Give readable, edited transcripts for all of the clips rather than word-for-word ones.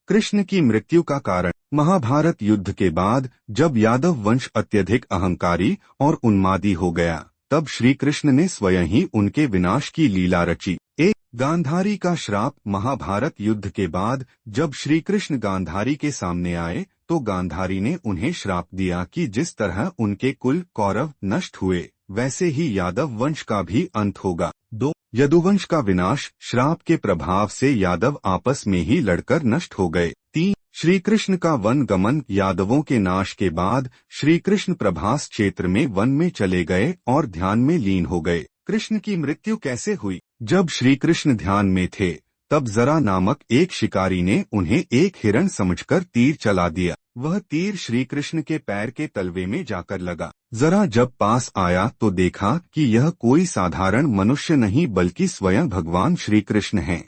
कृष्ण की मृत्यु का कारण। महाभारत युद्ध के बाद जब यादव वंश अत्यधिक अहंकारी और उन्मादी हो गया, तब श्री कृष्ण ने स्वयं ही उनके विनाश की लीला रची। एक गांधारी का श्राप। महाभारत युद्ध के बाद जब श्री कृष्ण गांधारी के सामने आए तो गांधारी ने उन्हें श्राप दिया कि जिस तरह उनके कुल कौरव नष्ट हुए, वैसे ही यादव वंश का भी अंत होगा। 2 यदुवंश का विनाश। श्राप के प्रभाव से यादव आपस में ही लड़कर नष्ट हो गए। 3 श्री कृष्ण का वन गमन। यादवों के नाश के बाद श्री कृष्ण प्रभास क्षेत्र में वन में चले गए और ध्यान में लीन हो गए। कृष्ण की मृत्यु कैसे हुई? जब श्री कृष्ण ध्यान में थे, तब जरा नामक एक शिकारी ने उन्हें एक हिरण समझकर तीर चला दिया। वह तीर श्री कृष्ण के पैर के तलवे में जाकर लगा। जरा जब पास आया तो देखा कि यह कोई साधारण मनुष्य नहीं बल्कि स्वयं भगवान श्री कृष्ण हैं।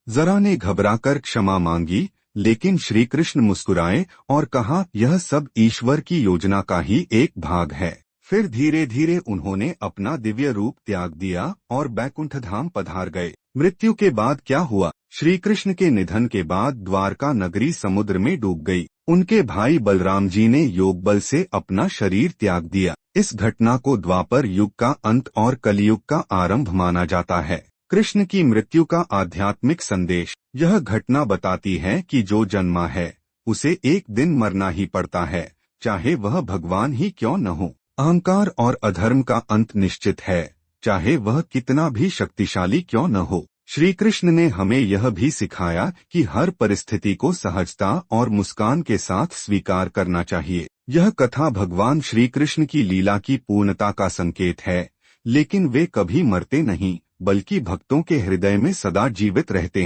जरा ने घबराकर क्षमा मांगी, लेकिन श्री कृष्ण मुस्कुराए और कहा, यह सब ईश्वर की योजना का ही एक भाग है। फिर धीरे धीरे उन्होंने अपना दिव्य रूप त्याग दिया और बैकुंठ धाम पधार गए। मृत्यु के बाद क्या हुआ? श्री कृष्ण के निधन के बाद द्वारका नगरी समुद्र में डूब गई। उनके भाई बलराम जी ने योग बल से अपना शरीर त्याग दिया। इस घटना को द्वापर युग का अंत और कलयुग का आरंभ माना जाता है। कृष्ण की मृत्यु का आध्यात्मिक संदेश। यह घटना बताती है कि जो जन्मा है उसे एक दिन मरना ही पड़ता है, चाहे वह भगवान ही क्यों न हो। अहंकार और अधर्म का अंत निश्चित है, चाहे वह कितना भी शक्तिशाली क्यों न हो। श्री कृष्ण ने हमें यह भी सिखाया कि हर परिस्थिति को सहजता और मुस्कान के साथ स्वीकार करना चाहिए। यह कथा भगवान श्री कृष्ण की लीला की पूर्णता का संकेत है, लेकिन वे कभी मरते नहीं, बल्कि भक्तों के हृदय में सदा जीवित रहते हैं।